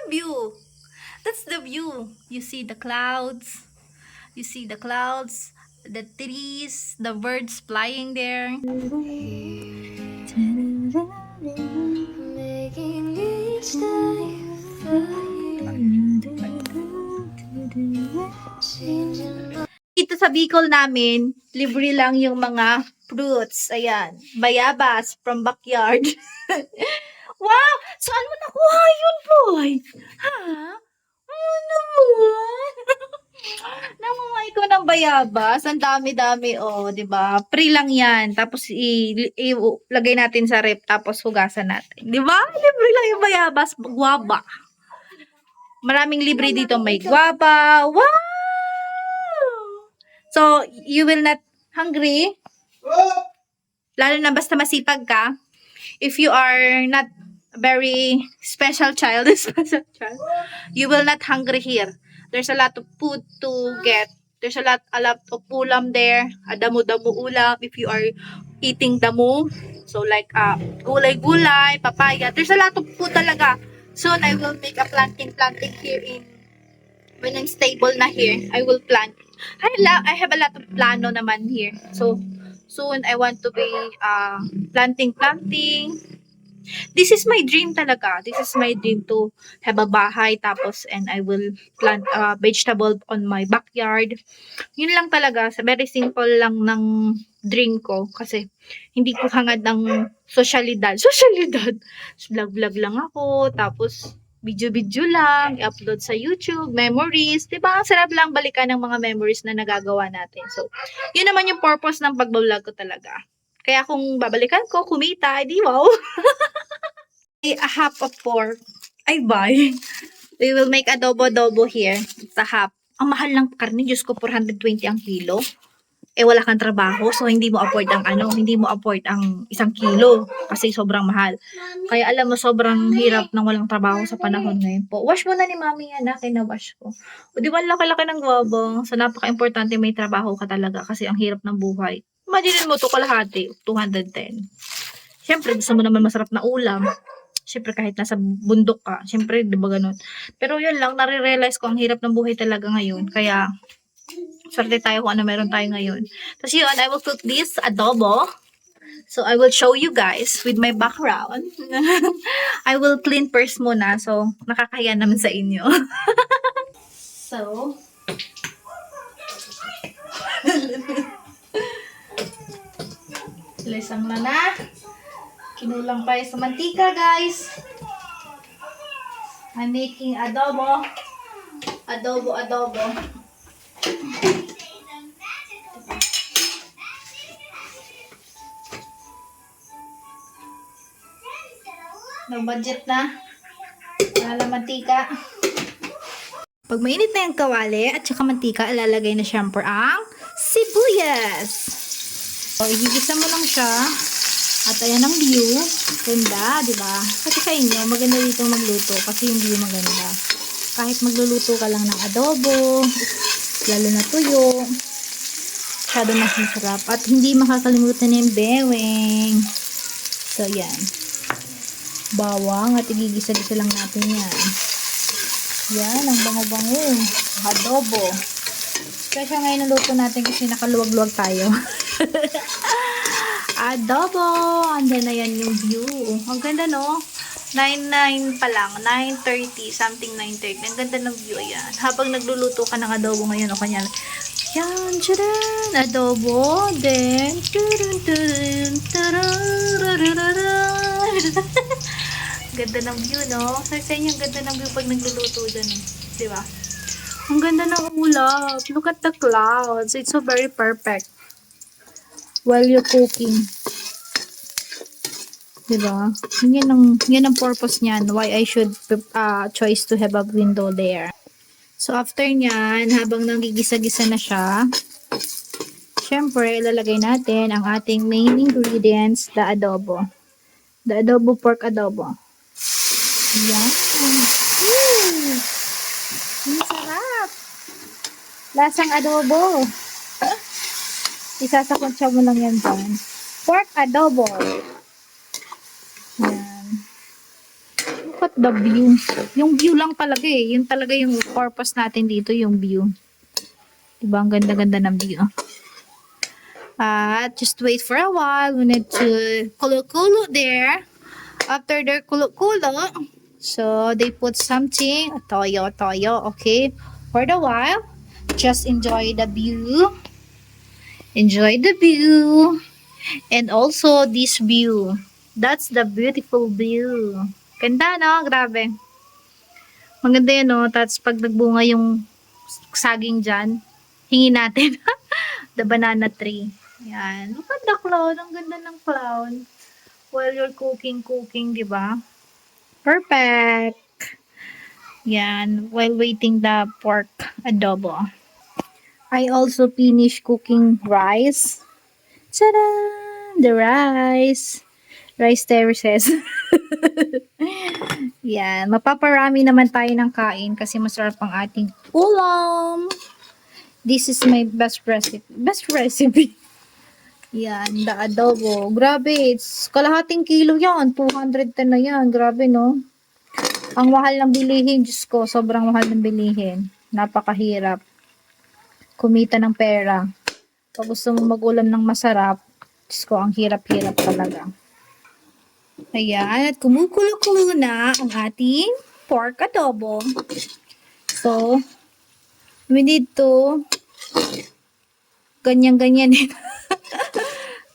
view. That's the view. You see the clouds. You see the clouds, the trees, the birds flying there. Making each day dito sa Bicol namin, libre lang yung mga fruits. Ayan, bayabas from backyard. Wow! Saan mo nakuha yun, boy? Ha? Ano naman? Nangunguha ko ng bayabas. Ang dami-dami, oh, 'di ba? Free lang 'yan. Tapos ilagay natin sa rep tapos hugasan natin. 'Di ba? Libre lang yung bayabas, guwaba. Maraming libre dito, may guwaba. Wow! So, you will not hungry? Lalo na basta masipag ka. If you are not very special child, you will not hungry here. There's a lot of food to get. There's a lot of ulam there. Damo-damo ulam if you are eating damo. So like gulay-gulay, papaya. There's a lot of food talaga. Soon I will make a planting here in when I'm stable na here. I will plant. I have a lot of plano naman here. So soon I want to be planting. This is my dream talaga. This is my dream to have a bahay tapos and I will plant vegetable on my backyard. Yun lang talaga. Very simple lang ng dream ko kasi hindi ko hangad ng sosyalidad. Vlog-vlog lang ako tapos video-video lang, i-upload sa YouTube, memories, 'di ba? Sarap lang balikan ng mga memories na nagagawa natin. So, yun naman yung purpose ng pag-vlog ko talaga. Kaya kung babalikan ko, kumita, di wow. A half of pork. Ay, buy. We will make adobo-adobo here. It's a half. Ang mahal ng karne, Diyos ko, 420 ang kilo. Wala kang trabaho, so hindi mo afford ang 1 kilo kasi sobrang mahal. Kaya alam mo, sobrang hirap ng walang trabaho sa panahon ngayon po. Wash mo na ni mami yan, kinawash ko. O di ba, laki-laki ng guwabong. So, napaka-importante may trabaho ka talaga kasi ang hirap ng buhay. Imagine mo ito kalahati, 210. Siyempre, gusto mo naman masarap na ulam. Siyempre, kahit nasa bundok ka, siyempre, di ba ganun? Pero yun lang, nare-realize ko ang hirap ng buhay talaga ngayon. Kaya, swerte tayo kung ano meron tayo ngayon. Tapos yun, I will cook this adobo. So, I will show you guys with my background. I will clean first muna. So, nakakahiya naman sa inyo. So, lisang na. Kinulang pa sa mantika, guys. I'm making adobo. Adobo. No budget na. Wala mantika. Pag mainit na yung kawali at saka mantika, ilalagay na syempre ang sibuyas. So, igigisa mo lang siya. At ayan ang view. Ganda, di ba? Kasi sa inyo, maganda dito magluto kasi yung view maganda. Kahit magluluto ka lang ng adobo, lalo na tuyo, masyado mas masarap. At hindi makakalimutan yung beweng. So, yan. Bawang at igigisa-gisa lang natin yan. Yan, ang bango-bango. Adobo. Special ngayon ang luto natin kasi nakaluwag-luwag tayo. Adobo. And then, ayan yung view. Ang ganda, no? 9:09 pa lang. 9:30. Something 9:30. Ang ganda ng view. Ayan. Habang nagluluto ka ng adobo ngayon, o kanya, yan, tcharan, adobo. Then, ganda ng view, no? Sa inyo, ang ganda ng view pag nagluluto dyan, eh. Diba? Ang ganda ng ulap. Look at the clouds. It's so very perfect while you're cooking. Diba? Yan ang purpose niyan. Why I should choose to have a window there. So, after nyan, habang nagigisa-gisa na siya, syempre, ilalagay natin ang ating main ingredients, the adobo. The adobo pork adobo. Yan. Ang sarap. Lasang adobo. Isasakuntsa mo lang yan dyan. Pork adobo. Yan. Look at The view. Yung view lang talaga eh. Yun talaga yung purpose natin dito, yung view. Diba? Ang ganda-ganda ng view. Just wait for a while. We need to kulo-kulo there. After their kulo-kulo, so they put something, toyo, okay? For the while, just enjoy the view. Enjoy the view. And also this view. That's the beautiful view. Ganda, no? Grabe. Maganda yan, no? Tapos pag nagbunga yung saging dyan, hingin natin. The banana tree. Yan. Look at the cloud. Ang ganda ng cloud. While you're cooking, di ba? Perfect. Yan. While waiting the pork adobo. I also finished cooking rice. Ta-da! The rice. Rice terraces. Yan. Mapaparami naman tayo ng kain kasi masarap ang ating ulam. This is my best recipe. Best recipe. Yan. The adobo. Grabe. It's kalahating kilo yan. 210 na yan. Grabe, no? Ang mahal ng bilihin. Diyos ko. Sobrang mahal ng bilihin. Napakahirap. Kumita ng pera. Pag gusto mo mag-ulam ng masarap, Diyos ko, ang hirap-hirap talaga. Ayan, at kumukulo-kulo na ang ating pork adobo. So, we need to ganyan-ganyan.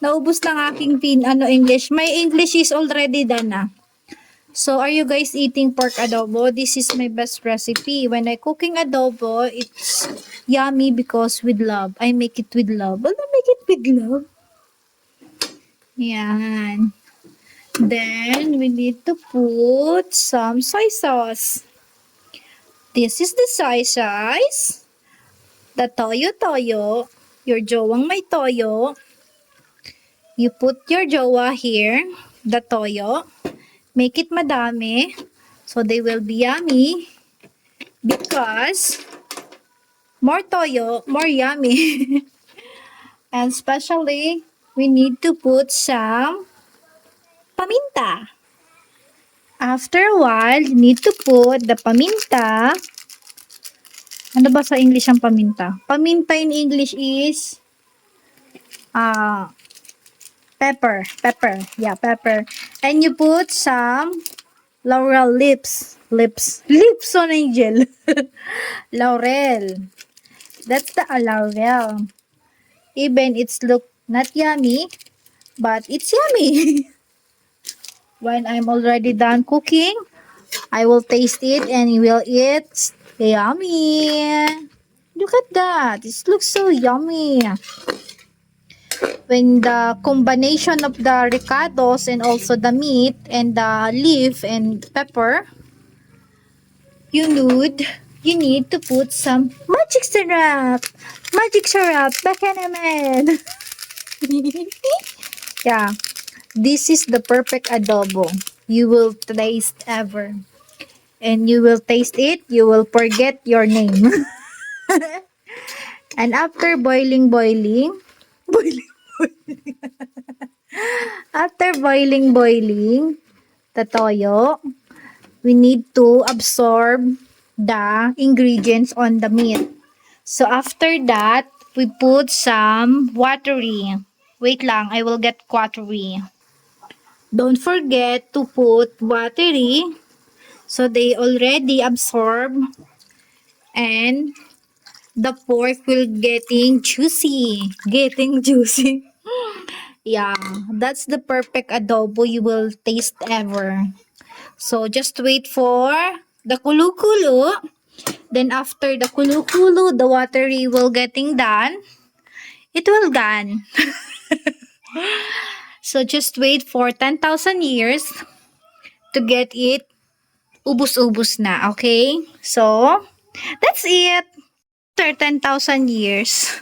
Naubos ng aking English. My English is already done na. So, are you guys eating pork adobo? This is my best recipe. When I cooking adobo, it's yummy because with love. I make it with love. Well, I make it with love. Yan. Then, we need to put some soy sauce. This is the soy sauce. The toyo-toyo. Your jowang may toyo. You put your jowa here. The toyo. Make it madami. So, they will be yummy. Because, more toyo, more yummy. And especially, we need to put some paminta. After a while, you need to put the paminta. Ano ba sa English ang paminta? Paminta in English is pepper. Pepper. Yeah, pepper. And you put some laurel lips on angel. Laurel. That's the laurel. Even it's look not yummy, but it's yummy. When I'm already done cooking, I will taste it and you will eat. Yummy. Look at that. It looks so yummy. When the combination of the ricados and also the meat and the leaf and pepper, you need to put some magic syrup. Magic syrup. Baka naman. Yeah. This is the perfect adobo you will taste ever. And you will taste it, you will forget your name. And after boiling, after boiling, the toyo, we need to absorb the ingredients on the meat. So after that, we put some watery. Wait lang, I will get watery. Don't forget to put watery so they already absorb and the pork will getting juicy. Yeah, that's the perfect adobo you will taste ever. So just wait for the kulu-kulu. Then after the kulu-kulu, the watery will getting done. It will gone. So just wait for 10,000 years to get it ubus-ubus na, okay? So, that's it. After 10,000 years,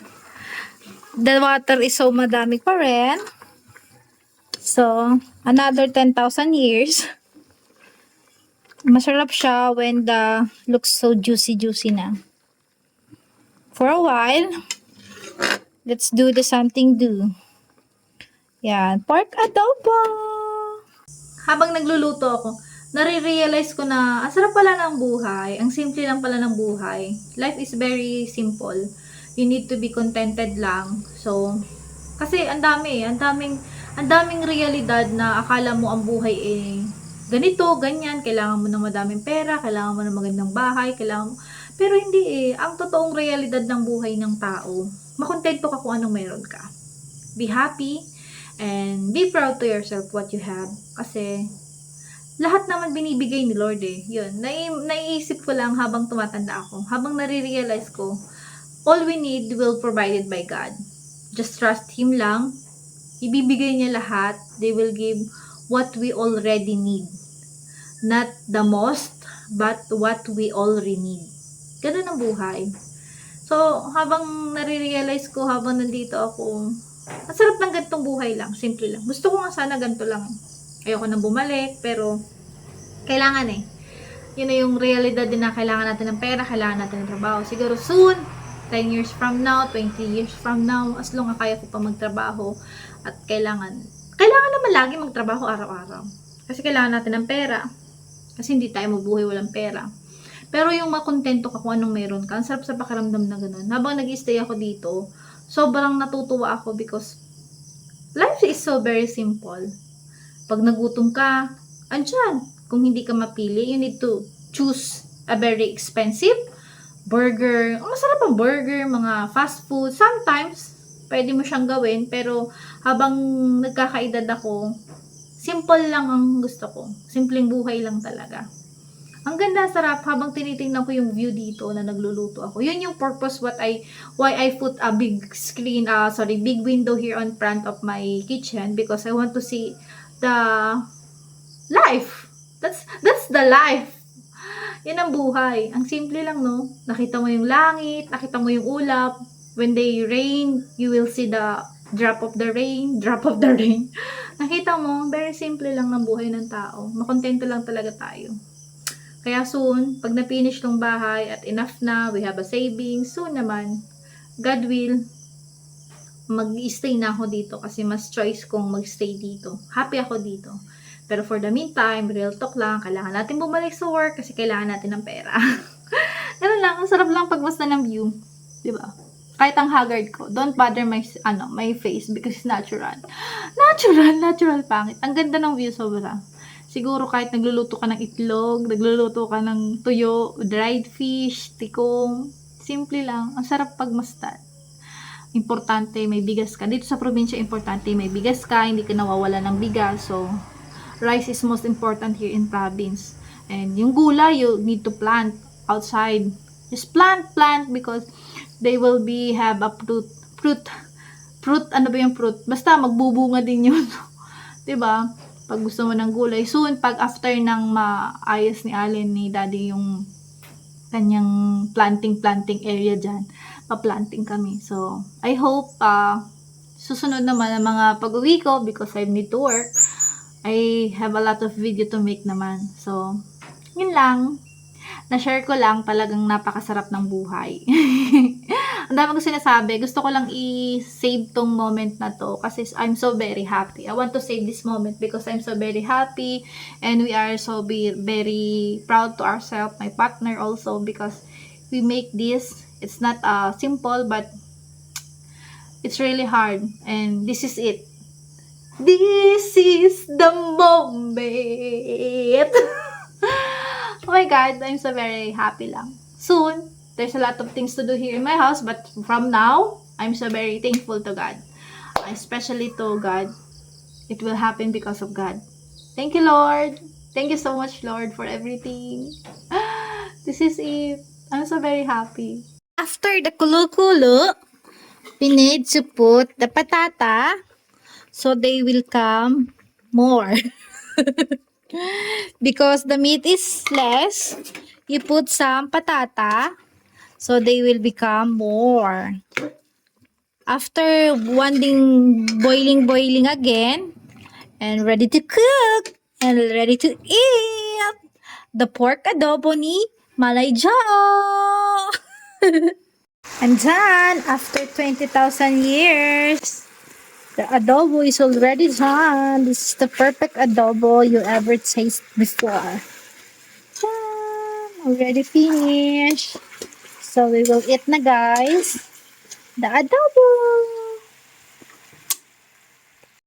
the water is so madami pa rin. So, another 10,000 years, masarap siya when the looks so juicy na. For a while, let's do the something do. Yan, pork adobo. Habang nagluluto ako, nare-realize ko na ang sarap pala ng buhay, ang simple lang pala ng buhay. Life is very simple. You need to be contented lang. So, kasi ang daming realidad na akala mo ang buhay ganito, ganyan, kailangan mo ng madaming pera, kailangan mo ng magandang bahay, pero hindi ang totoong realidad ng buhay ng tao, makontento ka kung anong meron ka. Be happy, and be proud to yourself what you have. Kasi, lahat naman binibigay ni Lord Yun, naiisip ko lang habang tumatanda ako, habang nare-realize ko, all we need will provided by God. Just trust Him lang. Ibibigay niya lahat. They will give what we already need. Not the most, but what we already need. Ganun ang buhay. So, habang nare-realize ko, habang nandito ako, ang sarap ng ganitong buhay lang. Simple lang. Gusto ko nga sana ganito lang. Ayoko nang bumalik, pero kailangan Yun na yung realidad din na kailangan natin ng pera, kailangan natin ng trabaho. Siguro soon, 10 years from now, 20 years from now, as long as kaya ko pa magtrabaho at kailangan naman lagi magtrabaho araw-araw. Kasi kailangan natin ng pera. Kasi hindi tayo mabuhay walang pera. Pero yung makontento ka kung anong meron ka, ang sarap sa pakiramdam na ganun. Habang nag-stay ako dito, sobrang natutuwa ako because life is so very simple. Pag nagutom ka, andyan. Kung hindi ka mapili, you need to choose a very expensive burger. Ang masarap ang burger, mga fast food. Sometimes, pwede mo siyang gawin, pero habang nagkakaedad ako, simple lang ang gusto ko. Simpleng buhay lang talaga. Ang ganda, sarap. Habang tinitingnan ko yung view dito na nagluluto ako. Yun yung purpose why I put a big screen, big window here on front of my kitchen because I want to see the life. That's the life. Yan ang buhay. Ang simple lang, no? Nakita mo yung langit, nakita mo yung ulap. When they rain, you will see the drop of the rain. Nakita mo, very simple lang ng buhay ng tao. Makontento lang talaga tayo. Kaya soon, pag na-finish tong bahay at enough na, we have a savings, soon naman, God will, mag-stay na ako dito kasi mas choice kong mag-stay dito. Happy ako dito. Pero for the meantime, real talk lang, kailangan natin bumalik sa work kasi kailangan natin ng pera. Ganun lang, ang sarap lang pagbasta ng view. Diba? Kahit ang haggard ko, don't bother my face because it's natural. Natural pangit. Ang ganda ng view sobra. Siguro kahit nagluluto ka ng itlog, nagluluto ka ng tuyo, dried fish, tikong, simple lang. Ang sarap pagmasdan. Importante, may bigas ka. Dito sa probinsya, importante, may bigas ka, hindi ka nawawala ng bigas. So, rice is most important here in province. And yung gulay, you need to plant outside. Just plant because they will have a fruit, ano ba yung fruit? Basta magbubunga din yun. 'Di ba? Pag gusto mo ng gulay, soon pag after nang maayos ni Allen ni Daddy yung kanyang planting area diyan, pa-planting kami. So, I hope susunod naman ang mga pag-uwi ko because I need to work. I have a lot of video to make naman. So, yun lang. Na-share ko lang, talagang napakasarap ng buhay. Ang dami ko sinasabi. Gusto ko lang i-save tong moment na to kasi I'm so very happy. I want to save this moment because I'm so very happy and we are so very proud to ourselves, my partner also, because we make this. It's not simple but it's really hard and this is it. This is the moment. Oh my God, I'm so very happy lang. Soon, there's a lot of things to do here in my house, but from now, I'm so very thankful to God. Especially to God. It will happen because of God. Thank you, Lord. Thank you so much, Lord, for everything. This is it. I'm so very happy. After the kulo-kulo, we need to put the patata so they will come more. Because the meat is less, you put some patata so they will become more. After boiling again and ready to cook and ready to eat the pork adobo ni Malay Jao. And then after 20,000 years, The adobo is already done. This is the perfect adobo you ever tasted before. Already finished. So we will eat na guys. The adobo.